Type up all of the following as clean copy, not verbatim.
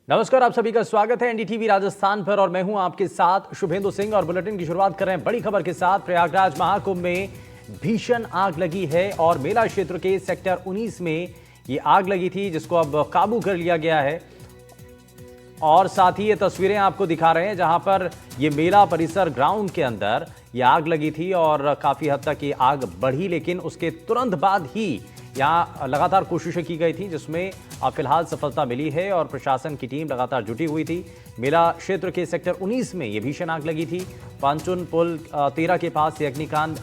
नमस्कार, आप सभी का स्वागत है एनडीटीवी राजस्थान पर और मैं हूं आपके साथ शुभेंदु सिंह। और बुलेटिन की शुरुआत कर रहे हैं बड़ी खबर के साथ। प्रयागराज महाकुंभ में भीषण आग लगी है और मेला क्षेत्र के सेक्टर 19 में ये आग लगी थी, जिसको अब काबू कर लिया गया है। और साथ ही ये तस्वीरें आपको दिखा रहे हैं जहां पर ये मेला परिसर ग्राउंड के अंदर ये आग लगी थी और काफी हद तक ये आग बढ़ी, लेकिन उसके तुरंत बाद ही यहाँ लगातार कोशिशें की गई थी, जिसमें फिलहाल सफलता मिली है और प्रशासन की टीम लगातार जुटी हुई थी। मेला क्षेत्र के सेक्टर 19 में ये भीषण आग लगी थी। पांचुन पुल 13 के पास ये अग्निकांड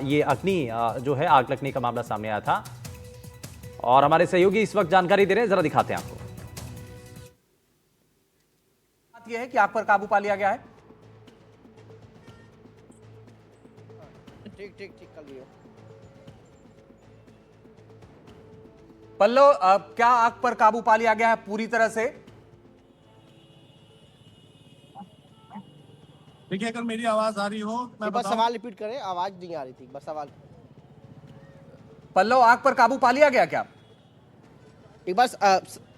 ये अग्नि जो है आग लगने का मामला सामने आया था और हमारे सहयोगी इस वक्त जानकारी दे रहे हैं, जरा दिखाते हैं आपको। बात यह है कि आग पर काबू पा लिया गया है। ठीक कर लियो। पल्लव, क्या आग पर काबू पा लिया गया है पूरी तरह से? देखिए, अगर मेरी आवाज आ रही हो मैं बस सवाल रिपीट करें, आवाज नहीं आ रही थी, बस सवाल। पल्लव, आग पर काबू पा लिया गया क्या? एक बस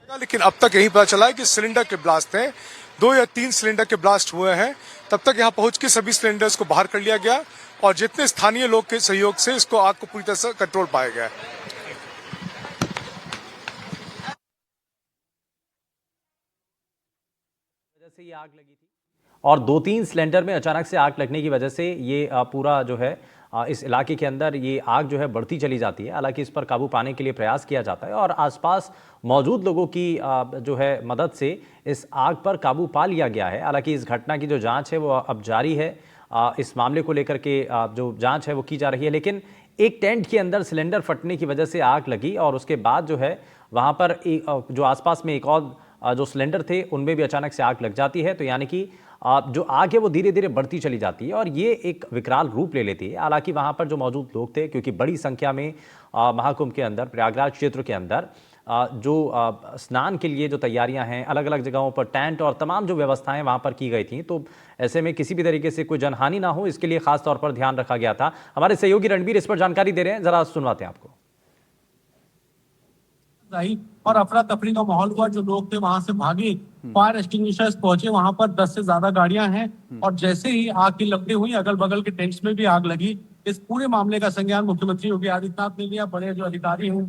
लेकिन अब तक यही पता चला है कि सिलेंडर के ब्लास्ट हैं, 2 या 3 सिलेंडर के ब्लास्ट हुए हैं। तब तक यहां पहुंच के सभी सिलेंडर्स को बाहर कर लिया गया और जितने स्थानीय लोग के सहयोग से इसको आग को पूरी तरह से कंट्रोल पाया गया है। से ये आग लगी थी और 2-3 सिलेंडर में अचानक से आग लगने की वजह से ये पूरा जो है इस इलाके के अंदर ये आग जो है बढ़ती चली जाती है। हालांकि इस पर काबू पाने के लिए प्रयास किया जाता है और आसपास मौजूद लोगों की जो है मदद से इस आग पर काबू पा लिया गया है। हालांकि इस घटना की जो जांच है वो अब जारी है। इस मामले को लेकर के जो जांच है वो की जा रही है, लेकिन एक टेंट के अंदर सिलेंडर फटने की वजह से आग लगी और उसके बाद जो है वहाँ पर जो आसपास में एक और जो सिलेंडर थे उनमें भी अचानक से आग लग जाती है। तो यानी कि जो आग है वो धीरे धीरे बढ़ती चली जाती है और ये एक विकराल रूप ले लेती है। हालांकि वहाँ पर जो मौजूद लोग थे, क्योंकि बड़ी संख्या में महाकुंभ के अंदर प्रयागराज क्षेत्र के अंदर जो स्नान के लिए जो तैयारियां हैं, अलग अलग जगहों पर टेंट और तमाम जो व्यवस्थाएं वहाँ पर की गई थी, तो ऐसे में किसी भी तरीके से कोई जनहानि ना हो, इसके लिए खास तौर पर ध्यान रखा गया था। हमारे सहयोगी रणबीर इस पर जानकारी दे रहे हैं, जरा सुनवाते हैं आपको। और अफरा तफरी का माहौल हुआ, जो लोग थे वहां से भागे, फायर एक्सटिंग्विशर्स पहुंचे, वहां पर 10 से ज्यादा गाड़ियां हैं और जैसे ही आग की लपटें हुई, अगल बगल के टेंट्स में भी आग लगी। इस पूरे मामले का संज्ञान मुख्यमंत्री योगी आदित्यनाथ ने लिया। बड़े जो अधिकारी हैं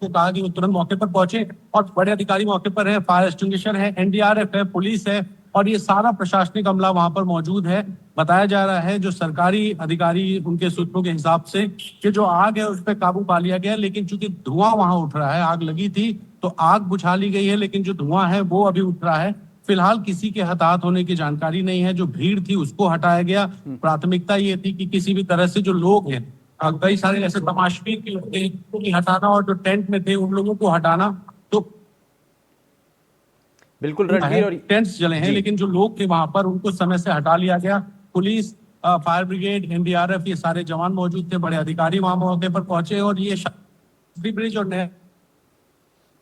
तो कहा कि वो तुरंत मौके पर पहुंचे और बड़े अधिकारी मौके पर है, फायर एक्सटिंग्विशर है, एनडीआरएफ है, पुलिस है और ये सारा प्रशासनिक अमला वहां पर मौजूद है। बताया जा रहा है जो सरकारी अधिकारी उनके सूत्रों के हिसाब से कि जो आग है उस पर काबू पा लिया गया, लेकिन चूंकि धुआं वहां उठ रहा है, आग लगी थी तो आग बुझा ली गई है, लेकिन जो धुआं है वो अभी उठ रहा है। फिलहाल किसी के हताहत होने की जानकारी नहीं है। जो भीड़ थी उसको हटाया गया। प्राथमिकता ये थी कि किसी भी तरह से जो लोग हैं, कई सारे ऐसे तमाशबीन के लोग थे, उनको हटाना और जो टेंट में थे उन लोगों को हटाना। तो बिल्कुल रणबीर, और टेंट्स जले हैं, लेकिन जो लोग थे वहां पर उनको समय से हटा लिया गया। पुलिस, फायर ब्रिगेड, एनडीआरएफ, ये सारे जवान मौजूद थे, बड़े अधिकारी वहां मौके पर पहुंचे और ये ब्रिज और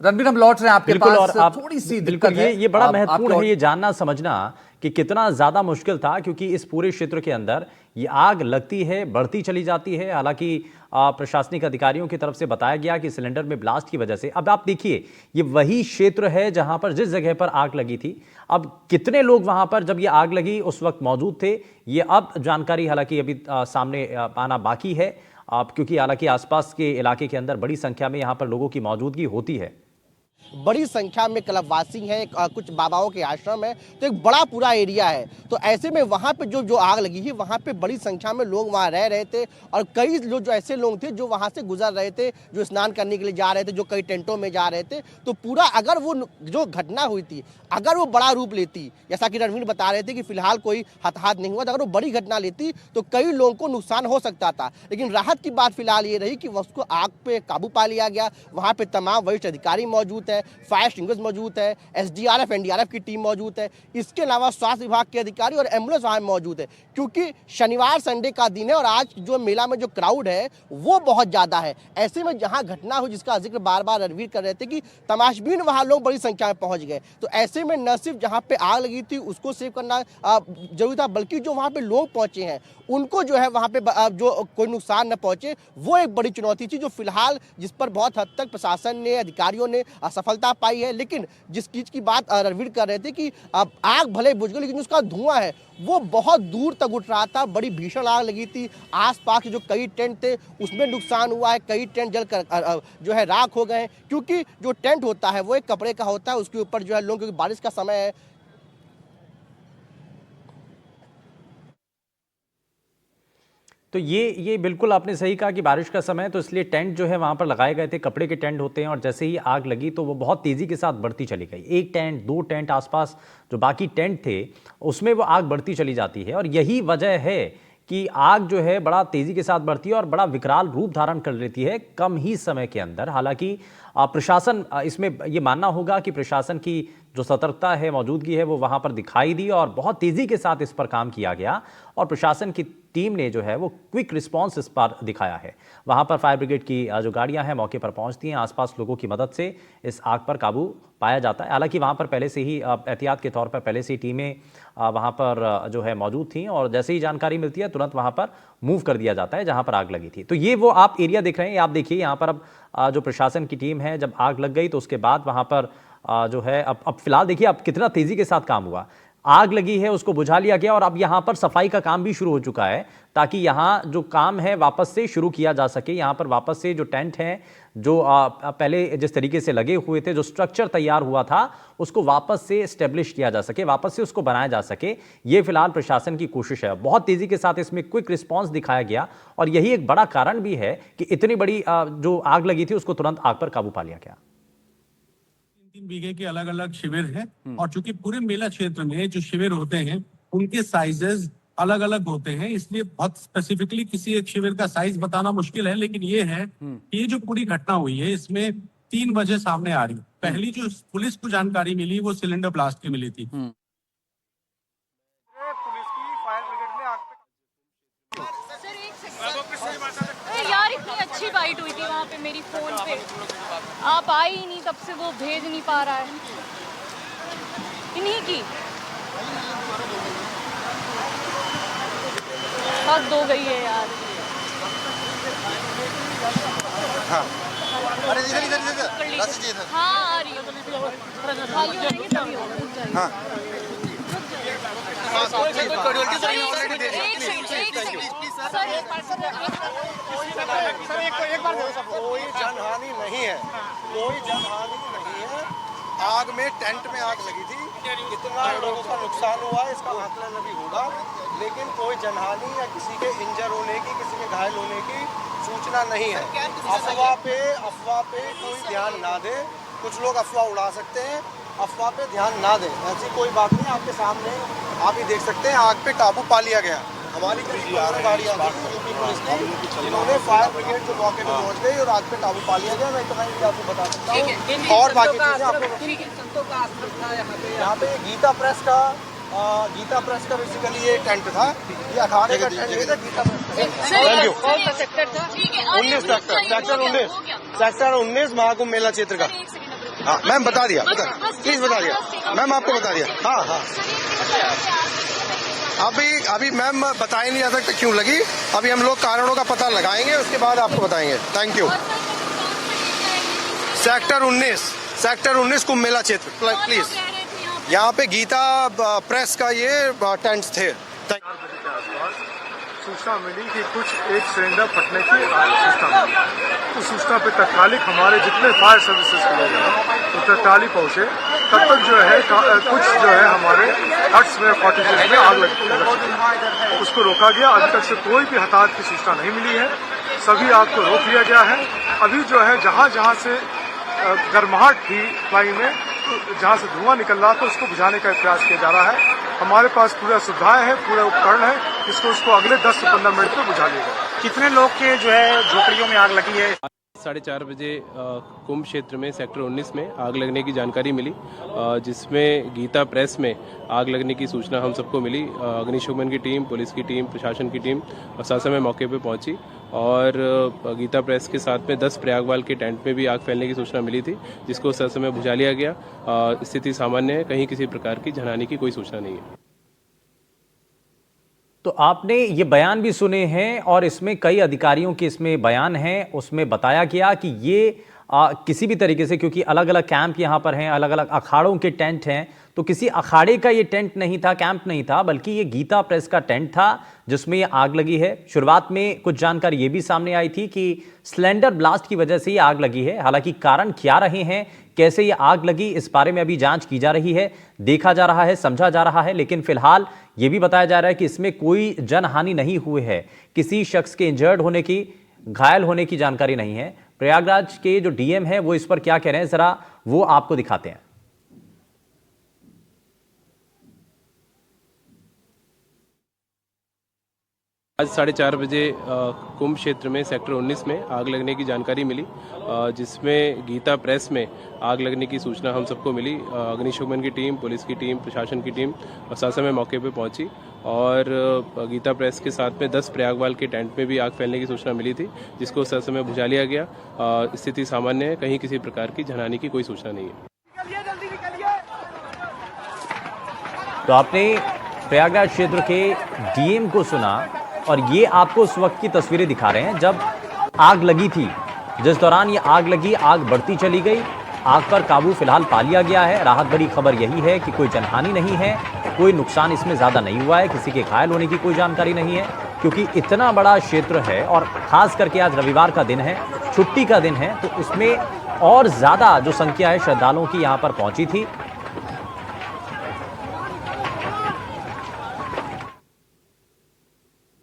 रणबीर, हम लौट रहे हैं आपके बिल्कुल। पास। और आप थोड़ी सी बिल्कुल दिक्कत है। ये बड़ा महत्वपूर्ण है ये जानना समझना कि कितना ज्यादा मुश्किल था, क्योंकि इस पूरे क्षेत्र के अंदर ये आग लगती है, बढ़ती चली जाती है। हालांकि प्रशासनिक अधिकारियों की तरफ से बताया गया कि सिलेंडर में ब्लास्ट की वजह से। अब आप देखिए, ये वही क्षेत्र है जहां पर जिस जगह पर आग लगी थी। अब कितने लोग वहां पर जब ये आग लगी उस वक्त मौजूद थे, ये अब जानकारी हालांकि अभी सामने आना बाकी है, क्योंकि हालांकि आसपास के इलाके के अंदर बड़ी संख्या में यहाँ पर लोगों की मौजूदगी होती है। बड़ी संख्या में क्लबवासी हैं, कुछ बाबाओं के आश्रम है, तो एक बड़ा पूरा एरिया है। तो ऐसे में वहाँ पे जो आग लगी है, वहाँ पे बड़ी संख्या में लोग वहाँ रह रहे थे और कई लोग जो ऐसे लोग थे जो वहाँ से गुजर रहे थे, जो स्नान करने के लिए जा रहे थे, जो कई टेंटों में जा रहे थे। तो पूरा अगर वो जो घटना हुई थी, अगर वो बड़ा रूप लेती, जैसा कि रणवीर बता रहे थे कि फिलहाल कोई हताहत नहीं हुआ, तो अगर वो बड़ी घटना लेती तो कई लोगों को नुकसान हो सकता था। लेकिन राहत की बात फिलहाल ये रही कि उसको आग पे काबू पा लिया गया। वहाँ पे तमाम वरिष्ठ अधिकारी मौजूद है, फायर एक्सटिंग्विशर मौजूद है, एसडीआरएफ, एनडीआरएफ की टीम मौजूद है। इसके अलावा स्वास्थ्य विभाग के अधिकारी और एम्बुलेंस वहां मौजूद है, क्योंकि शनिवार संडे का दिन है और आज जो मेला में जो क्राउड है वो बहुत ज्यादा है। ऐसे में जहां घटना हुई, जिसका जिक्र बार बार रणवीर कर रहे थे कि तमाशबीन वहां लोग बड़ी संख्या में पहुंच गए, तो ऐसे में न सिर्फ जहां पे आग लगी थी उसको सेव करना जरूरी था, बल्कि जो वहां पे लोग पहुंचे हैं उनको जो है वहां पे जो कोई नुकसान न पहुंचे, वो एक बड़ी चुनौती थी, जो फिलहाल जिस पर बहुत हद तक प्रशासन ने, अधिकारियों ने सफलता पाई है। लेकिन जिस चीज़ की बात रणवीर कर रहे थे कि अब आग भले बुझ गई लेकिन उसका धुआं है वो बहुत दूर तक उठ रहा था। बड़ी भीषण आग लगी थी। आसपास के जो कई टेंट थे उसमें नुकसान हुआ है, कई टेंट जलकर जो है राख हो गए हैं, क्योंकि जो टेंट होता है वो एक कपड़े का होता है, उसके ऊपर जो है लोग, क्योंकि बारिश का समय है। तो ये बिल्कुल आपने सही कहा कि बारिश का समय है, तो इसलिए टेंट जो है वहाँ पर लगाए गए थे, कपड़े के टेंट होते हैं, और जैसे ही आग लगी तो वो बहुत तेज़ी के साथ बढ़ती चली गई। एक टेंट, दो टेंट, आसपास जो बाकी टेंट थे उसमें वो आग बढ़ती चली जाती है। और यही वजह है कि आग जो है बड़ा तेज़ी के साथ बढ़ती है और बड़ा विकराल रूप धारण कर लेती है कम ही समय के अंदर। हालांकि प्रशासन, इसमें ये मानना होगा कि प्रशासन की जो सतर्कता है, मौजूदगी है, वो वहाँ पर दिखाई दी और बहुत तेज़ी के साथ इस पर काम किया गया और प्रशासन की टीम ने जो है वो क्विक रिस्पांस इस पर दिखाया है। वहाँ पर फायर ब्रिगेड की जो गाड़ियाँ हैं मौके पर पहुँचती हैं, आसपास लोगों की मदद से इस आग पर काबू पाया जाता है। हालांकि वहाँ पर पहले से ही एहतियात के तौर पर पहले से ही टीमें वहाँ पर जो है मौजूद थीं और जैसे ही जानकारी मिलती है तुरंत वहाँ पर मूव कर दिया जाता है जहाँ पर आग लगी थी। तो ये वो आप एरिया देख रहे हैं, आप देखिए यहाँ पर अब जो प्रशासन की टीम है, जब आग लग गई तो उसके बाद वहाँ पर जो है अब फिलहाल देखिए अब कितना तेज़ी के साथ काम हुआ। आग लगी है उसको बुझा लिया गया और अब यहाँ पर सफाई का काम भी शुरू हो चुका है ताकि यहाँ जो काम है वापस से शुरू किया जा सके। यहाँ पर वापस से जो टेंट हैं, जो पहले जिस तरीके से लगे हुए थे, जो स्ट्रक्चर तैयार हुआ था उसको वापस से एस्टेब्लिश किया जा सके, वापस से उसको बनाया जा सके। ये फिलहाल प्रशासन की कोशिश है। बहुत तेज़ी के साथ इसमें क्विक रिस्पॉन्स दिखाया गया और यही एक बड़ा कारण भी है कि इतनी बड़ी जो आग लगी थी उसको तुरंत आग पर काबू पा लिया गया। 3 बीघे के अलग अलग शिविर हैं और चूंकि पूरे मेला क्षेत्र में जो शिविर होते हैं उनके साइजेस अलग अलग होते हैं, इसलिए बहुत स्पेसिफिकली किसी एक शिविर का साइज बताना मुश्किल है। लेकिन ये है कि ये जो पूरी घटना हुई है इसमें 3 वजह सामने आ रही है। पहली जो पुलिस को जानकारी मिली वो सिलेंडर ब्लास्ट की मिली थी। अरे यार इतनी अच्छी बाइट हुई थी वहाँ पे मेरी फोन पे, आप आई ही नहीं, तब से वो भेज नहीं पा रहा है। इन्हीं की हद हो गई है यार। हाँ। अरे इधर हाँ आ रही है, खाली हो जाएंगे तभी हो। हाँ। कोई जनहानि नहीं है, कोई जनहानि नहीं है। आग में टेंट में आग लगी थी, कितना लोगों का नुकसान हुआ है इसका आकलन अभी होगा, लेकिन कोई जनहानि या किसी के इंजर होने की, किसी के घायल होने की सूचना नहीं है। अफवाह पे कोई ध्यान ना दे। कुछ लोग अफवाह उड़ा सकते हैं, अफवाह पे ध्यान ना दें, ऐसी कोई बात नहीं। आपके सामने आप ही देख सकते हैं आग पे काबू पा लिया गया। हमारी करीब 15 गाड़ियाँ यूपी पुलिस की, जिन्होंने फायर ब्रिगेड जो मौके पे पहुंच गई और आग पे काबू पा लिया गया। मैं इतना ही आपको बता सकता हूँ और बाकी चीजें आपको। यहाँ पे गीता प्रेस का बेसिकली ये टेंट था, ये अखाड़े का टेंट था, गीता प्रेस। सेक्टर 19 महाकुंभ मेला क्षेत्र का। हाँ मैम बता दिया, प्लीज बता दिया मैम, आपको बता दिया। हाँ हाँ अभी मैम बता ही नहीं जा सकता क्यों लगी, अभी हम लोग कारणों का पता लगाएंगे, उसके बाद आपको बताएंगे। Thank you. Sector 19 Kumbh Mela क्षेत्र प्लीज। यहाँ पे गीता प्रेस का ये टेंट्स थे। सूचना मिली कि कुछ एक सिलेंडर फटने की सूचना मिली। उस सूचना पे तत्कालिक हमारे जितने फायर सर्विसेज के लोग हैं तो तत्कालिक पहुंचे। तब तक जो है कुछ जो है हमारे हट्स में, कॉटेजेस में आग लगी, उसको रोका गया। अभी तक से कोई भी हताहत की सूचना नहीं मिली है, सभी आग को रोक लिया गया है। अभी जो है जहां से गर्माहट थी फ्लाई में, जहां से धुआं निकल रहा था उसको बुझाने का प्रयास किया जा रहा है। हमारे पास पूरा सुविधाएं है, पूरा उपकरण है, इसको अगले 10 से 15 मिनट में बुझा लिया जाए। कितने लोग के जो है झोपड़ियों में आग लगी है? 4:30 बजे कुंभ क्षेत्र में सेक्टर 19 में आग लगने की जानकारी मिली, जिसमें गीता प्रेस में आग लगने की सूचना हम सबको मिली। अग्निशमन की टीम, पुलिस की टीम, प्रशासन की टीम समय मौके पे पहुंची और गीता प्रेस के साथ में 10 प्रयागवाल के टेंट में भी आग फैलने की सूचना मिली थी, जिसको समय बुझा लिया गया। स्थिति सामान्य है, कहीं किसी प्रकार की जनहानि की कोई सूचना नहीं है। तो आपने ये बयान भी सुने हैं और इसमें कई अधिकारियों के इसमें बयान हैं, उसमें बताया गया कि ये किसी भी तरीके से, क्योंकि अलग अलग कैंप यहाँ पर हैं, अलग अलग अखाड़ों के टेंट हैं, तो किसी अखाड़े का ये टेंट नहीं था, कैंप नहीं था, बल्कि ये गीता प्रेस का टेंट था जिसमें ये आग लगी है। शुरुआत में कुछ जानकारी ये भी सामने आई थी कि सिलेंडर ब्लास्ट की वजह से ये आग लगी है। हालांकि कारण क्या रहे हैं, कैसे ये आग लगी, इस बारे में अभी जांच की जा रही है, देखा जा रहा है, समझा जा रहा है। लेकिन फिलहाल ये भी बताया जा रहा है कि इसमें कोई जनहानि नहीं हुई है, किसी शख्स के इंजर्ड होने की, घायल होने की जानकारी नहीं है। प्रयागराज के जो डीएम है वो इस पर क्या कह रहे हैं, जरा वो आपको दिखाते हैं। आज 4:30 बजे कुंभ क्षेत्र में सेक्टर 19 में आग लगने की जानकारी मिली, जिसमें गीता प्रेस में आग लगने की सूचना हम सबको मिली। अग्निशमन की टीम, पुलिस की टीम, प्रशासन की टीम साथ समय मौके पर पहुंची और गीता प्रेस के साथ में 10 प्रयागवाल के टेंट में भी आग फैलने की सूचना मिली थी, जिसको साथ समय बुझा लिया गया। स्थिति सामान्य है, कहीं किसी प्रकार की जनहानि की कोई सूचना नहीं है। तो आपने प्रयागराज क्षेत्र के डीएम को सुना और ये आपको उस वक्त की तस्वीरें दिखा रहे हैं जब आग लगी थी। जिस दौरान ये आग लगी, आग बढ़ती चली गई, आग पर काबू फिलहाल पा लिया गया है। राहत भरी खबर यही है कि कोई जनहानि नहीं है, कोई नुकसान इसमें ज्यादा नहीं हुआ है, किसी के घायल होने की कोई जानकारी नहीं है, क्योंकि इतना बड़ा क्षेत्र है और खास करके आज रविवार का दिन है, छुट्टी का दिन है, तो इसमें और ज्यादा जो संख्या है श्रद्धालुओं की यहाँ पर पहुंची थी।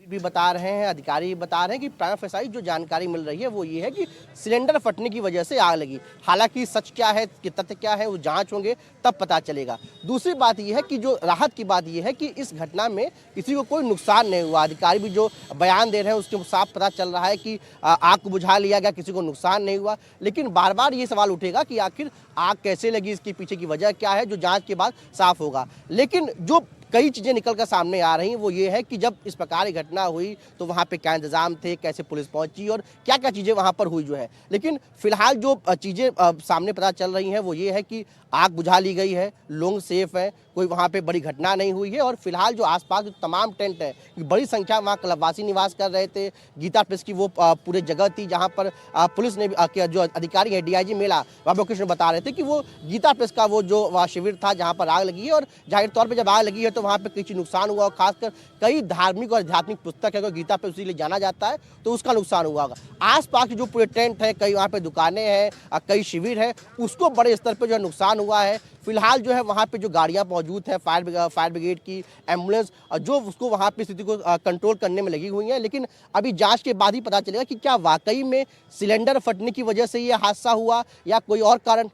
भी बता रहे हैं, अधिकारी बता रहे हैं कि प्राइमा फेसाई जो जानकारी मिल रही है वो ये है कि सिलेंडर फटने की वजह से आग लगी। हालांकि सच क्या है, कि तथ्य क्या है, वो जांच होंगे तब पता चलेगा। दूसरी बात ये है कि जो राहत की बात ये है कि इस घटना में किसी को कोई नुकसान नहीं हुआ। अधिकारी भी जो बयान दे रहे हैं उसके साफ पता चल रहा है कि आग को बुझा लिया गया, किसी को नुकसान नहीं हुआ। लेकिन बार बार ये सवाल उठेगा कि आखिर आग कैसे लगी, इसके पीछे की वजह क्या है, जो जाँच के बाद साफ होगा। लेकिन जो कई चीज़ें निकल कर सामने आ रही हैं वो ये है कि जब इस प्रकार की घटना हुई तो वहाँ पे क्या इंतजाम थे, कैसे पुलिस पहुंची और क्या क्या चीज़ें वहाँ पर हुई जो है। लेकिन फिलहाल जो चीज़ें सामने पता चल रही हैं वो ये है कि आग बुझा ली गई है, लोग सेफ हैं, कोई वहाँ पे बड़ी घटना नहीं हुई है। और फिलहाल जो आसपास जो तमाम टेंट है, बड़ी संख्या वहाँ क्लबवासी निवास कर रहे थे। गीता प्रेस की वो पूरे जगह थी जहाँ पर पुलिस ने जो अधिकारी है डीआईजी मेला बाबू कृष्ण बता रहे थे कि वो गीता प्रेस का वो जो वहाँ शिविर था जहाँ पर आग लगी है। और जाहिर तौर पर जब आग लगी है तो वहाँ पर कुछ नुकसान हुआ, और खासकर कई धार्मिक और आध्यात्मिक पुस्तक है, गीता प्रेस इसीलिए जाना जाता है, तो उसका नुकसान हुआ होगा। आसपास के जो पूरे टेंट है, कई वहाँ पे दुकानें हैं, कई शिविर है, उसको बड़े स्तर पे जो है नुकसान हुआ है। फिलहाल जो है वहाँ पे जो गाड़ियाँ मौजूद है, फायर ब्रिगेड की एम्बुलेंस, जो उसको वहाँ पे स्थिति को कंट्रोल करने में लगी हुई है। लेकिन अभी जांच के बाद ही पता चलेगा कि क्या वाकई में सिलेंडर फटने की वजह से ये हादसा हुआ या कोई और कारण।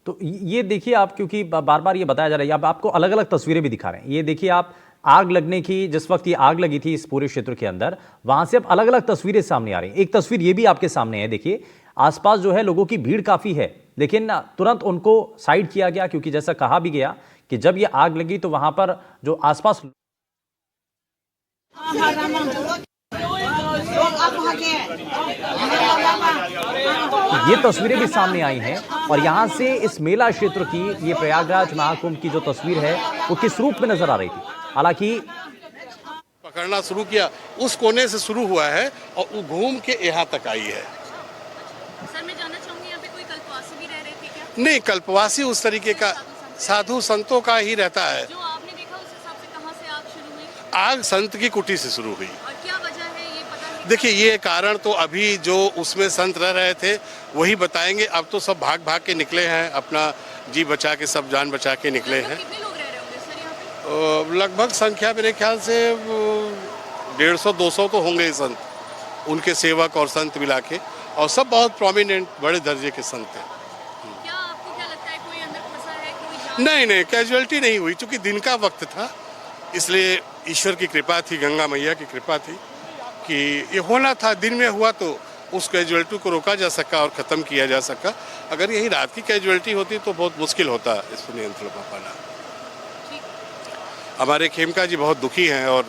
तो ये देखिए आप, क्योंकि बार बार ये बताया जा रहा है, अब आपको अलग अलग तस्वीरें भी दिखा रहे हैं। ये देखिए आप, आग लगने की, जिस वक्त ये आग लगी थी इस पूरे क्षेत्र के अंदर, वहां से अब अलग अलग तस्वीरें सामने आ रही हैं। एक तस्वीर ये भी आपके सामने है, देखिए आसपास जो है लोगों की भीड़ काफी है, लेकिन तुरंत उनको साइड किया गया, क्योंकि जैसा कहा भी गया कि जब ये आग लगी तो वहां पर जो आसपास ये तस्वीरें भी सामने आई हैं। और यहां से इस मेला क्षेत्र की, ये प्रयागराज महाकुंभ की जो तस्वीर है वो किस रूप में नजर आ रही थी। हालांकि पकड़ना शुरू किया, उस कोने से शुरू हुआ है और वो घूम के यहाँ तक आई है। सर मैं जानना चाहूंगी, यहाँ पे कोई कल्पवासी भी रह रहे थे क्या? नहीं, कल्पवासी उस तरीके का साधु संतों का ही रहता है। जो आपने देखा उस हिसाब से कहाँ से आग शुरू हुई आग संत की कुटी से शुरू हुई। और क्या वजह है ये पता है? देखिए, ये कारण तो अभी जो उसमें संत रह रहे थे वही बताएंगे। अब तो सब भाग भाग के निकले हैं, अपना जी बचा के, सब जान बचा के निकले हैं। कितने लोग रह रहे होंगे सर यहाँ पे? लगभग संख्या मेरे ख्याल से 150-200 तो होंगे संत, उनके सेवक और संत मिला के, और सब बहुत प्रोमिनेंट बड़े दर्जे के संत हैं। क्या आपको क्या लगता है, कोई अंदर फंसा है, कोई जान? नहीं, कैजुअलिटी नहीं हुई, क्योंकि दिन का वक्त था, इसलिए ईश्वर की कृपा थी, गंगा मैया की कृपा थी कि ये होना था। दिन में हुआ तो उस कैजुअलिटी को रोका जा सका और ख़त्म किया जा सका। अगर यही रात की कैजुअलिटी होती तो बहुत मुश्किल होता इस पर नियंत्रण पा पाना। हमारे खेमका जी बहुत दुखी हैं, और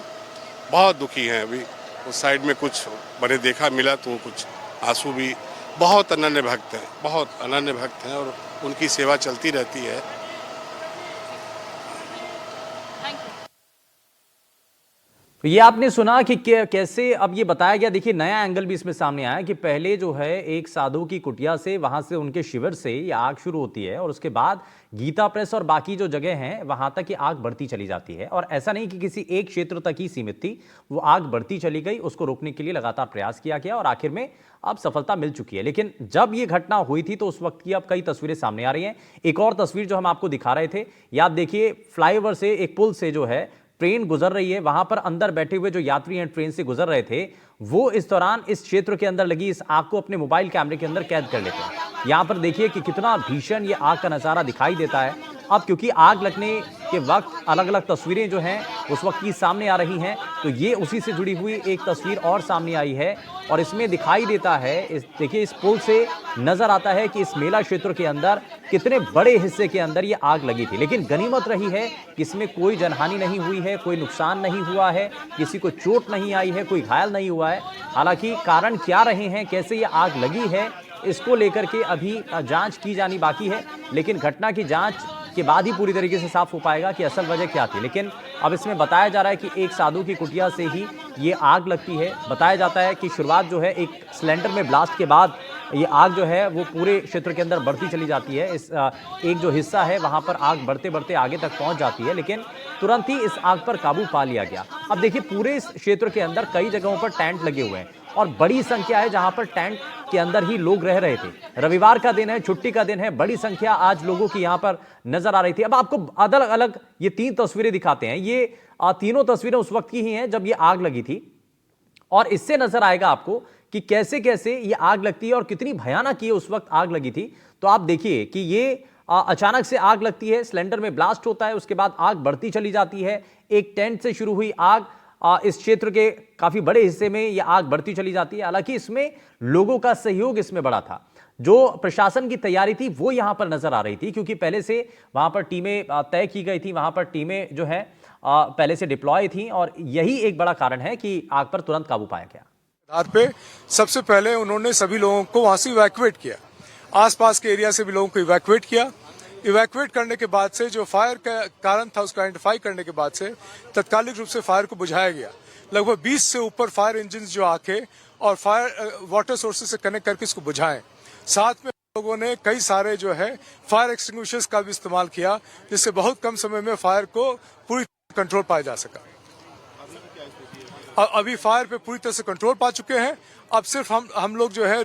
बहुत दुखी हैं। अभी उस साइड में कुछ मैंने देखा मिला तो कुछ आंसू भी, बहुत अनन्य भक्त हैं, बहुत अनन्य भक्त हैं, और उनकी सेवा चलती रहती है। तो ये आपने सुना कि कैसे अब ये बताया गया। देखिए नया एंगल भी इसमें सामने आया कि पहले जो है एक साधु की कुटिया से, वहां से उनके शिविर से ये आग शुरू होती है और उसके बाद गीता प्रेस और बाकी जो जगह हैं वहां तक ये आग बढ़ती चली जाती है। और ऐसा नहीं कि किसी एक क्षेत्र तक ही सीमित थी, वो आग बढ़ती चली गई। उसको रोकने के लिए लगातार प्रयास किया गया और आखिर में अब सफलता मिल चुकी है। लेकिन जब ये घटना हुई थी तो उस वक्त की अब कई तस्वीरें सामने आ रही हैं। एक और तस्वीर जो हम आपको दिखा रहे थे, या आप देखिए फ्लाईओवर से, एक पुल से जो है ट्रेन गुजर रही है, वहां पर अंदर बैठे हुए जो यात्री हैं ट्रेन से गुजर रहे थे, वो इस दौरान इस क्षेत्र के अंदर लगी इस आग को अपने मोबाइल कैमरे के अंदर कैद कर लेते हैं। यहां पर देखिए कि कितना भीषण ये आग का नजारा दिखाई देता है। अब क्योंकि आग लगने के वक्त अलग अलग तस्वीरें जो हैं उस वक्त की सामने आ रही हैं, तो ये उसी से जुड़ी हुई एक तस्वीर और सामने आई है और इसमें दिखाई देता है, देखिए इस पुल से नजर आता है कि इस मेला क्षेत्र के अंदर कितने बड़े हिस्से के अंदर ये आग लगी थी। लेकिन गनीमत रही है कि इसमें कोई जनहानि नहीं हुई है, कोई नुकसान नहीं हुआ है, किसी को चोट नहीं आई है, कोई घायल नहीं हुआ है। हालांकि कारण क्या रहे हैं, कैसे ये आग लगी है, इसको लेकर के अभी जांच की जानी बाकी है। लेकिन घटना की जांच के बाद ही पूरी तरीके से साफ हो पाएगा कि असल वजह क्या थी। लेकिन अब इसमें बताया जा रहा है कि एक साधु की कुटिया से ही ये आग लगती है। बताया जाता है कि शुरुआत जो है एक सिलेंडर में ब्लास्ट के बाद ये आग जो है वो पूरे क्षेत्र के अंदर बढ़ती चली जाती है। इस एक जो हिस्सा है वहां पर आग बढ़ते बढ़ते आगे तक पहुंच जाती है, लेकिन तुरंत ही इस आग पर काबू पा लिया गया। अब देखिए पूरे इस क्षेत्र के अंदर कई जगहों पर टेंट लगे हुए हैं और बड़ी संख्या है जहां पर टेंट के अंदर ही लोग रह रहे थे। रविवार का दिन है, छुट्टी का दिन है, बड़ी संख्या आज लोगों की यहां पर नजर आ रही थी। अब आपको अलग अलग ये 3 तस्वीरें दिखाते हैं। ये तीनों तस्वीरें उस वक्त की ही हैं जब ये आग लगी थी और इससे नजर आएगा आपको कि कैसे कैसे ये आग लगती है और कितनी भयानक ये उस वक्त आग लगी थी। तो आप देखिए कि ये अचानक से आग लगती है, सिलेंडर में ब्लास्ट होता है, उसके बाद आग बढ़ती चली जाती है। एक टेंट से शुरू हुई आग इस क्षेत्र के काफी बड़े हिस्से में यह आग बढ़ती चली जाती है। हालांकि इसमें लोगों का सहयोग इसमें बड़ा था। जो प्रशासन की तैयारी थी वो यहां पर नजर आ रही थी, क्योंकि पहले से वहां पर टीमें तय की गई थी, वहां पर टीमें जो है पहले से डिप्लॉय थी और यही एक बड़ा कारण है कि आग पर तुरंत काबू पाया गया। आधार पे सबसे पहले उन्होंने सभी लोगों को वहां से इवैक्यूएट किया, आसपास के एरिया से भी लोगों को इवैक्यूएट किया। इवैक्यूएट करने के बाद से जो फायर का कारण था उसको आइडेंटिफाई करने के बाद से तत्कालिक रूप से फायर को बुझाया गया। लगभग 20 से ऊपर फायर इंजन जो आके और फायर वाटर सोर्सेज से कनेक्ट करके इसको बुझाएं। साथ में लोगों ने कई सारे जो है फायर एक्सटिंग्विशर्स का भी इस्तेमाल किया, जिससे बहुत कम समय में फायर को पूरी कंट्रोल पाया जा सका। अभी फायर पे पूरी तरह से कंट्रोल पा चुके हैं। अब सिर्फ हम लोग जो है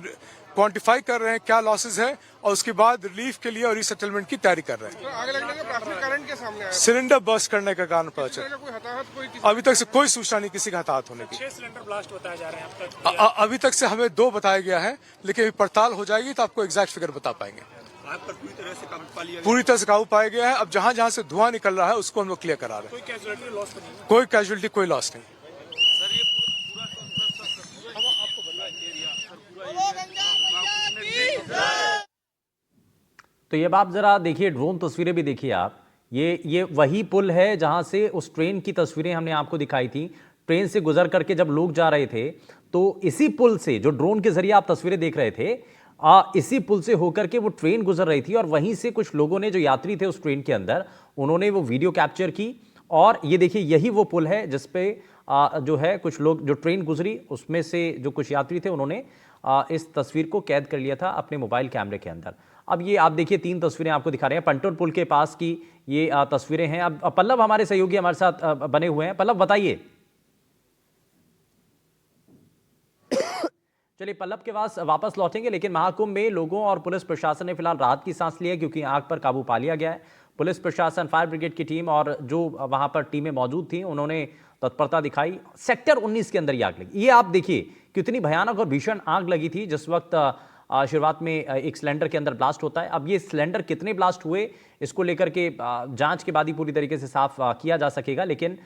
क्वांटिफाई कर रहे हैं क्या लॉसेस है और उसके बाद रिलीफ के लिए और रीसेटलमेंट की तैयारी कर रहे हैं। आग लगने का प्राथमिक कारण क्या सामने आया? सिलेंडर बर्स्ट करने का कारण पता चला। कोई हताहत, कोई अभी तक से कोई सूचना नहीं किसी का हताहत होने की। 6 सिलेंडर ब्लास्ट बताए जा रहे हैं अब तक। अभी तक से हमें 2 बताया गया है, लेकिन अभी पड़ताल हो जाएगी तो आपको एग्जैक्ट फिगर बता पाएंगे। आग पर पूरी तरह से काबू पा लिया गया। पूरी तरह से काबू पाया गया है। अब जहां जहां से धुआं निकल रहा है उसको हम लोग क्लियर करा रहे हैं। कोई कैजुअलिटी लॉस नहीं है? कोई कैजुअलिटी, कोई लॉस नहीं। तो ये आप जरा देखिए, ड्रोन तस्वीरें भी देखिए आप। ये वही पुल है जहां से उस ट्रेन की तस्वीरें हमने आपको दिखाई थी। ट्रेन से गुजर करके जब लोग जा रहे थे तो इसी पुल से, जो ड्रोन के जरिए आप तस्वीरें देख रहे थे, इसी पुल से होकर के वो ट्रेन गुजर रही थी और वहीं से कुछ लोगों ने, जो यात्री थे उस ट्रेन के अंदर, उन्होंने वो वीडियो कैप्चर की। और ये देखिए यही वो पुल है जिसपे जो है कुछ लोग, जो ट्रेन गुजरी उसमें से जो कुछ यात्री थे उन्होंने इस तस्वीर को कैद कर लिया था अपने मोबाइल कैमरे के अंदर। अब ये आप देखिए 3 तस्वीरें आपको दिखा रहे हैं पंटोर पुल के पास की ये तस्वीरें हैं। अब पल्लव हमारे सहयोगी हमारे साथ बने हुए हैं। पल्लव बताइए। चलिए पल्लव के पास वापस लौटेंगे, लेकिन महाकुंभ में लोगों और पुलिस प्रशासन ने फिलहाल राहत की सांस ली है, क्योंकि आग पर काबू पा लिया गया है। पुलिस प्रशासन, फायर ब्रिगेड की टीम और जो वहां पर टीमें मौजूद थी उन्होंने तत्परता दिखाई। सेक्टर 19 के अंदर ये आग लगी। ये आप देखिए कितनी भयानक और भीषण आग लगी थी जिस वक्त शुरुआत में एक सिलेंडर के अंदर ब्लास्ट होता है। अब ये सिलेंडर कितने ब्लास्ट हुए इसको लेकर के जांच के बाद ही पूरी तरीके से साफ किया जा सकेगा, लेकिन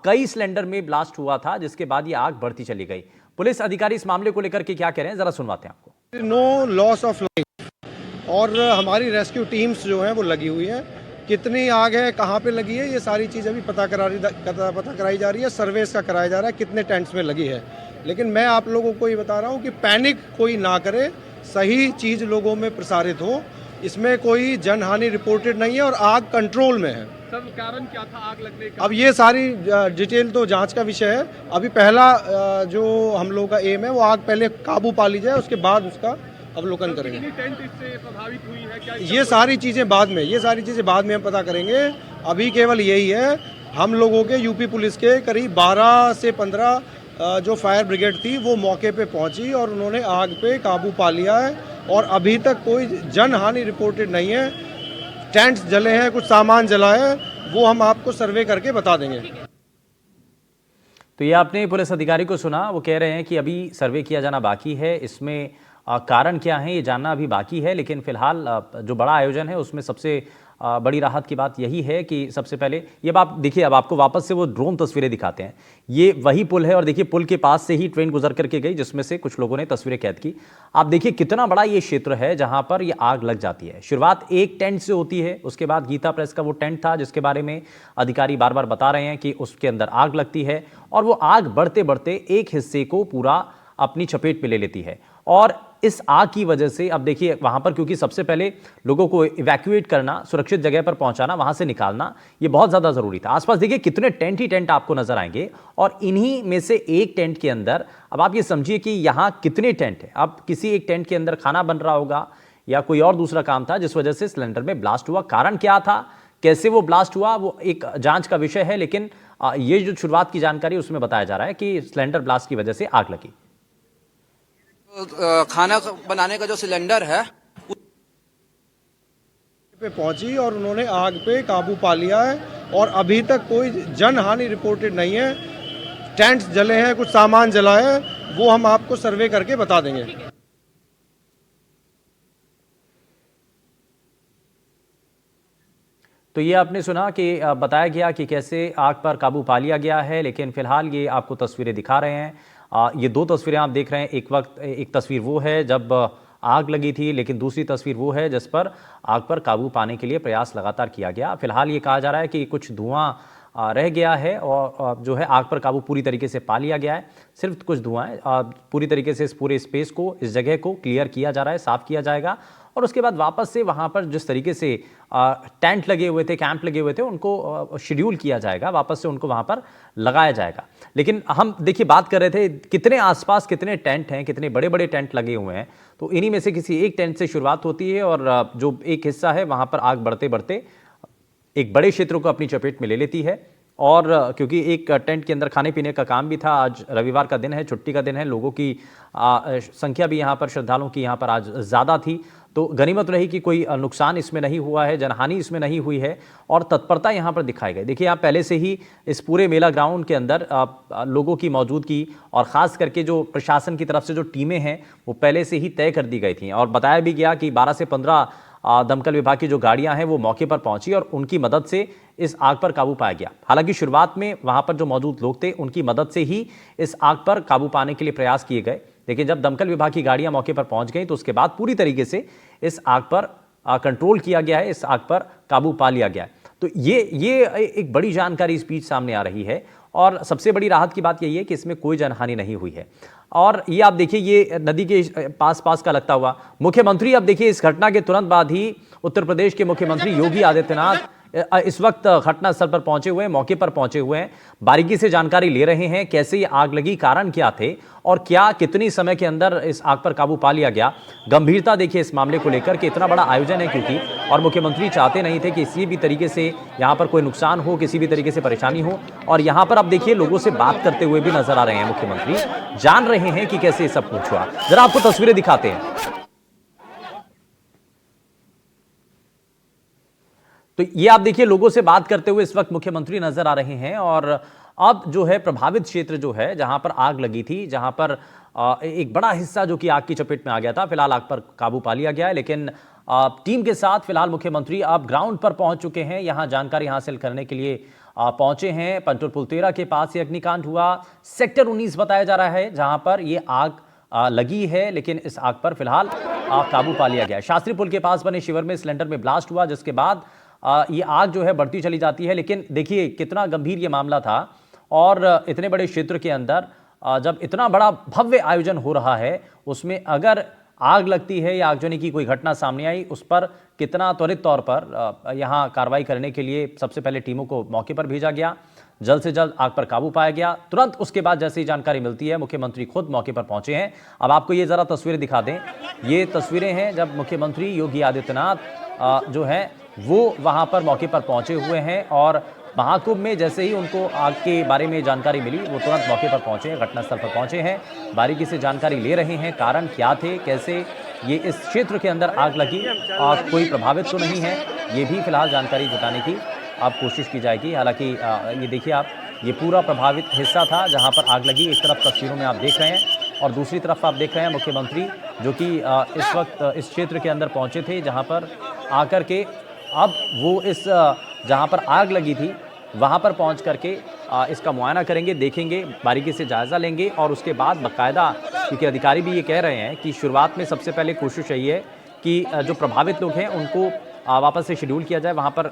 कई सिलेंडर में ब्लास्ट हुआ था जिसके बाद ये आग बढ़ती चली गई। पुलिस अधिकारी इस मामले को लेकर के क्या कह रहे हैं, जरा सुनवाते हैं आपको। नो लॉस ऑफ लाइफ और हमारी रेस्क्यू टीम्स जो हैं वो लगी हुई हैं। कितनी आग है, कहाँ पे लगी है, ये सारी चीज़ अभी पता कराई जा रही है। सर्वे इसका कराया जा रहा है कितने टेंट्स में लगी है। लेकिन मैं आप लोगों को ये बता रहा हूँ कि पैनिक कोई ना करे, सही चीज़ लोगों में प्रसारित हो। इसमें कोई जनहानि रिपोर्टेड नहीं है और आग कंट्रोल में है। सर कारण क्या था आग लगने का? अब ये सारी डिटेल तो जांच का विषय है। अभी पहला जो हम लोगों का एम है वो आग पहले काबू पा ली जाए, उसके बाद उसका अवलोकन करेंगे। कितनी टेंट इससे प्रभावित हुई है क्या? ये सारी चीज़ें बाद में हम पता करेंगे। अभी केवल यही है, हम लोगों के यूपी पुलिस के करीब 12 से 15 जो फायर ब्रिगेड थी वो मौके पे पहुंची और उन्होंने आग पे काबू पा लिया है और अभी तक कोई जनहानि रिपोर्टेड नहीं है। टेंट्स जले हैं, कुछ सामान जला है, वो हम आपको सर्वे करके बता देंगे। तो ये आपने पुलिस अधिकारी को सुना, वो कह रहे हैं कि अभी सर्वे किया जाना बाकी है, इसमें कारण क्या है ये जानना अभी बाकी है। लेकिन फिलहाल जो बड़ा आयोजन है उसमें सबसे बड़ी राहत की बात यही है कि सबसे पहले ये बात देखिए, अब आपको वापस से वो ड्रोन तस्वीरें दिखाते हैं। ये वही पुल है और देखिए पुल के पास से ही ट्रेन गुजर करके गई, जिसमें से कुछ लोगों ने तस्वीरें कैद की। आप देखिए कितना बड़ा ये क्षेत्र है जहां पर ये आग लग जाती है। शुरुआत एक टेंट से होती है, उसके बाद गीता प्रेस का वो टेंट था जिसके बारे में अधिकारी बार बार बता रहे हैं कि उसके अंदर आग लगती है और वो आग बढ़ते बढ़ते एक हिस्से को पूरा अपनी चपेट में ले लेती है। और इस आग की वजह से अब देखिए वहां पर, क्योंकि सबसे पहले लोगों को इवैक्यूएट करना, सुरक्षित जगह पर पहुंचाना, वहां से निकालना, ये बहुत ज्यादा जरूरी था। आसपास देखिए कितने टेंट ही टेंट आपको नजर आएंगे और इन्हीं में से एक टेंट के अंदर, अब आप ये समझिए कि यहां कितने टेंट है। अब किसी एक टेंट के अंदर खाना बन रहा होगा या कोई और दूसरा काम था जिस वजह से सिलेंडर में ब्लास्ट हुआ। कारण क्या था, कैसे वो ब्लास्ट हुआ, वो एक जांच का विषय है। लेकिन ये जो शुरुआत की जानकारी उसमें बताया जा रहा है कि सिलेंडर ब्लास्ट की वजह से आग लगी। खाना बनाने का जो सिलेंडर है पे पहुंची और उन्होंने आग पे काबू पा लिया है और अभी तक कोई जनहानि रिपोर्टेड नहीं है। टेंट्स जले हैं, कुछ सामान जला है, वो हम आपको सर्वे करके बता देंगे। तो ये आपने सुना कि बताया गया कि कैसे आग पर काबू पा लिया गया है। लेकिन फिलहाल ये आपको तस्वीरें दिखा रहे हैं। ये दो तस्वीरें आप देख रहे हैं। एक तस्वीर वो है जब आग लगी थी, लेकिन दूसरी तस्वीर वो है जिस पर आग पर काबू पाने के लिए प्रयास लगातार किया गया। फिलहाल ये कहा जा रहा है कि कुछ धुआं रह गया है और जो है आग पर काबू पूरी तरीके से पा लिया गया है। सिर्फ कुछ धुआं है, पूरी तरीके से इस पूरे स्पेस को, इस जगह को क्लियर किया जा रहा है, साफ किया जाएगा और उसके बाद वापस से वहाँ पर जिस तरीके से टेंट लगे हुए थे, कैंप लगे हुए थे, उनको शेड्यूल किया जाएगा, वापस से उनको वहाँ पर लगाया जाएगा। लेकिन हम देखिए बात कर रहे थे कितने आसपास कितने टेंट हैं, कितने बड़े बड़े टेंट लगे हुए हैं। तो इन्हीं में से किसी एक टेंट से शुरुआत होती है और जो एक हिस्सा है वहाँ पर आग बढ़ते बढ़ते एक बड़े क्षेत्र को अपनी चपेट में ले लेती है। और क्योंकि एक टेंट के अंदर खाने पीने का काम भी था, आज रविवार का दिन है, छुट्टी का दिन है, लोगों की संख्या भी यहाँ पर, श्रद्धालुओं की यहाँ पर आज ज़्यादा थी, तो गनीमत रही कि कोई नुकसान इसमें नहीं हुआ है, जनहानि इसमें नहीं हुई है और तत्परता यहाँ पर दिखाई गई। देखिए आप पहले से ही इस पूरे मेला ग्राउंड के अंदर लोगों की मौजूदगी और ख़ास करके जो प्रशासन की तरफ से जो टीमें हैं वो पहले से ही तय कर दी गई थी और बताया भी गया कि 12 से 15 दमकल विभाग की जो गाड़ियां हैं वो मौके पर पहुंची और उनकी मदद से इस आग पर काबू पाया गया। हालांकि शुरुआत में वहां पर जो मौजूद लोग थे उनकी मदद से ही इस आग पर काबू पाने के लिए प्रयास किए गए, लेकिन जब दमकल विभाग की गाड़ियां मौके पर पहुंच गई तो उसके बाद पूरी तरीके से इस आग पर कंट्रोल किया गया है, इस आग पर काबू पा लिया गया है। तो ये एक बड़ी जानकारी इस बीच सामने आ रही है और सबसे बड़ी राहत की बात यही है कि इसमें कोई जनहानि नहीं हुई है। और ये आप देखिए ये नदी के पास का लगता हुआ मुख्यमंत्री, अब देखिए इस घटना के तुरंत बाद ही उत्तर प्रदेश के मुख्यमंत्री योगी आदित्यनाथ इस वक्त घटनास्थल पर पहुंचे हुए हैं, मौके पर पहुंचे हुए हैं, बारीकी से जानकारी ले रहे हैं कैसे ये आग लगी, कारण क्या थे और क्या कितनी समय के अंदर इस आग पर काबू पा लिया गया। गंभीरता देखिए इस मामले को लेकर कि इतना बड़ा आयोजन है क्योंकि, और मुख्यमंत्री चाहते नहीं थे कि किसी भी तरीके से यहाँ पर कोई नुकसान हो, किसी भी तरीके से परेशानी हो। और यहाँ पर अब देखिए लोगों से बात करते हुए भी नजर आ रहे हैं मुख्यमंत्री, जान रहे हैं कि कैसे सब कुछ हुआ। जरा आपको तस्वीरें दिखाते हैं। तो ये आप देखिए लोगों से बात करते हुए इस वक्त मुख्यमंत्री नजर आ रहे हैं और अब जो है प्रभावित क्षेत्र जो है जहां पर आग लगी थी, जहां पर एक बड़ा हिस्सा जो कि आग की चपेट में आ गया था, फिलहाल आग पर काबू पा लिया गया है। लेकिन टीम के साथ फिलहाल मुख्यमंत्री अब ग्राउंड पर पहुंच चुके हैं, यहां जानकारी हासिल करने के लिए पहुंचे हैं। पंटोल पुल 13 के पास ये अग्निकांड हुआ, सेक्टर 19 बताया जा रहा है जहां पर ये आग लगी है, लेकिन इस आग पर फिलहाल काबू पा लिया गया है। शास्त्री पुल के पास बने शिविर में सिलेंडर में ब्लास्ट हुआ, जिसके बाद ये आग जो है बढ़ती चली जाती है। लेकिन देखिए कितना गंभीर ये मामला था और इतने बड़े क्षेत्र के अंदर जब इतना बड़ा भव्य आयोजन हो रहा है उसमें अगर आग लगती है या आगजनी की कोई घटना सामने आई, उस पर कितना त्वरित तौर पर यहां कार्रवाई करने के लिए सबसे पहले टीमों को मौके पर भेजा गया, जल्द से जल्द आग पर काबू पाया गया। तुरंत उसके बाद जैसे ही जानकारी मिलती है मुख्यमंत्री खुद मौके पर पहुंचे हैं। अब आपको ये जरा तस्वीरें दिखा दें, ये तस्वीरें हैं जब मुख्यमंत्री योगी आदित्यनाथ जो है वो वहां पर मौके पर पहुंचे हुए हैं और महाकुंभ में जैसे ही उनको आग के बारे में जानकारी मिली वो तुरंत मौके पर पहुंचे हैं, घटनास्थल पर पहुंचे हैं, बारीकी से जानकारी ले रहे हैं, कारण क्या थे, कैसे ये इस क्षेत्र के अंदर आग लगी और कोई प्रभावित तो नहीं है, ये भी फिलहाल जानकारी जुटाने की अब कोशिश की जाएगी। हालांकि ये देखिए आप, ये पूरा प्रभावित हिस्सा था जहां पर आग लगी। एक तरफ तस्वीरों में आप देख रहे हैं और दूसरी तरफ आप देख रहे हैं मुख्यमंत्री जो कि इस वक्त इस क्षेत्र के अंदर पहुंचे थे, जहां पर आकर के अब वो इस जहां पर आग लगी थी वहां पर पहुंच करके इसका मुआयना करेंगे, देखेंगे, बारीकी से जायजा लेंगे और उसके बाद बाकायदा, क्योंकि अधिकारी भी ये कह रहे हैं कि शुरुआत में सबसे पहले कोशिश यही है कि जो प्रभावित लोग हैं उनको वापस से शेड्यूल किया जाए, वहां पर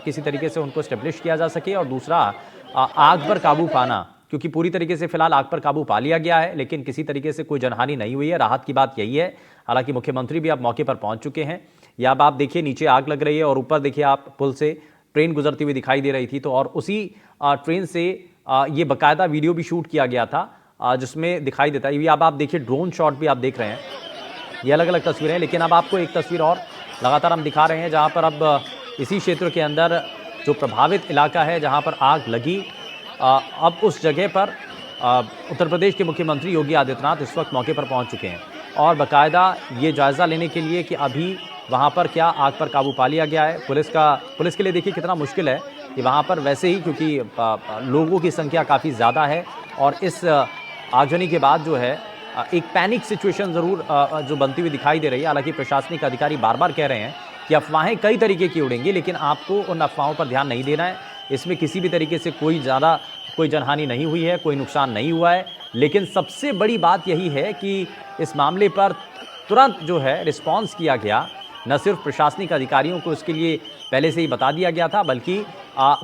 किसी तरीके से उनको स्टेब्लिश किया जा सके, और दूसरा आग पर काबू पाना, क्योंकि पूरी तरीके से फिलहाल आग पर काबू पा लिया गया है लेकिन किसी तरीके से कोई जनहानि नहीं हुई है। राहत की बात यही है। हालांकि मुख्यमंत्री भी अब मौके पर पहुंच चुके हैं। या अब आप देखिए नीचे आग लग रही है और ऊपर देखिए आप पुल से ट्रेन गुजरती हुई दिखाई दे रही थी, तो और उसी ट्रेन से ये बाकायदा वीडियो भी शूट किया गया था जिसमें दिखाई देता है। ये अब आप देखिए ड्रोन शॉट भी आप देख रहे हैं, ये अलग अलग तस्वीरें हैं। लेकिन अब आपको एक तस्वीर और लगातार हम दिखा रहे हैं जहां पर अब इसी क्षेत्र के अंदर जो प्रभावित इलाका है जहां पर आग लगी, अब उस जगह पर उत्तर प्रदेश के मुख्यमंत्री योगी आदित्यनाथ इस वक्त मौके पर पहुंच चुके हैं और बाकायदा ये जायज़ा लेने के लिए कि अभी वहां पर क्या आग पर काबू पा लिया गया है। पुलिस के लिए देखिए कितना मुश्किल है कि वहां पर वैसे ही, क्योंकि लोगों की संख्या काफ़ी ज़्यादा है और इस आगजनी के बाद जो है एक पैनिक सिचुएशन ज़रूर जो बनती हुई दिखाई दे रही है। हालांकि प्रशासनिक अधिकारी बार बार कह रहे हैं कि अफवाहें कई तरीके की उड़ेंगी लेकिन आपको उन अफवाहों पर ध्यान नहीं देना है। इसमें किसी भी तरीके से कोई जनहानि नहीं हुई है, कोई नुकसान नहीं हुआ है। लेकिन सबसे बड़ी बात यही है कि इस मामले पर तुरंत जो है रिस्पॉन्स किया गया। न सिर्फ प्रशासनिक अधिकारियों को इसके लिए पहले से ही बता दिया गया था, बल्कि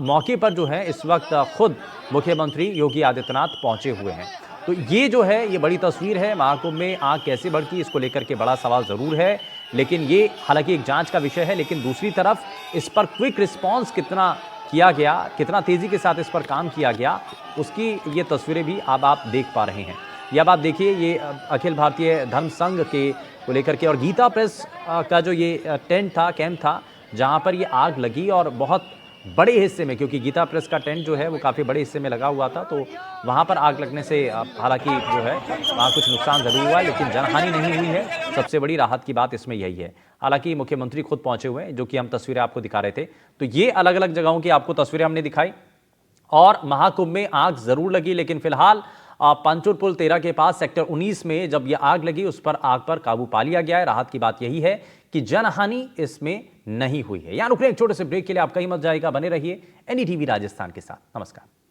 मौके पर जो है इस वक्त खुद मुख्यमंत्री योगी आदित्यनाथ पहुंचे हुए हैं। तो ये जो है ये बड़ी तस्वीर है। महाकुंभ में आग कैसे भड़की, इसको लेकर के बड़ा सवाल ज़रूर है, लेकिन ये हालांकि एक जांच का विषय है। लेकिन दूसरी तरफ इस पर क्विक रिस्पॉन्स कितना किया गया, कितना तेज़ी के साथ इस पर काम किया गया, उसकी ये तस्वीरें भी अब आप देख पा रहे हैं। ये अब आप देखिए, ये अखिल भारतीय धर्म संघ के को लेकर के और गीता प्रेस का जो ये टेंट था, कैंप था, जहाँ पर ये आग लगी और बहुत बड़े हिस्से में, क्योंकि गीता प्रेस का टेंट जो है वो काफ़ी बड़े हिस्से में लगा हुआ था, तो वहाँ पर आग लगने से हालांकि जो है वहाँ कुछ नुकसान ज़रूर हुआ लेकिन जनहानि नहीं हुई है। सबसे बड़ी राहत की बात इसमें यही है। हालांकि मुख्यमंत्री खुद पहुंचे हुए हैं, जो कि हम तस्वीरें आपको दिखा रहे थे। तो ये अलग अलग जगहों की आपको तस्वीरें हमने दिखाई और महाकुंभ में आग ज़रूर लगी, लेकिन फिलहाल पांचुर पुल 13 के पास सेक्टर 19 में जब यह आग लगी उस पर आग पर काबू पा लिया गया है। राहत की बात यही है कि जनहानि इसमें नहीं हुई है। यहां रुक रहे एक छोटे से ब्रेक के लिए, आप कहीं मत जाइएगा, बने रहिए एनडीटीवी राजस्थान के साथ। नमस्कार।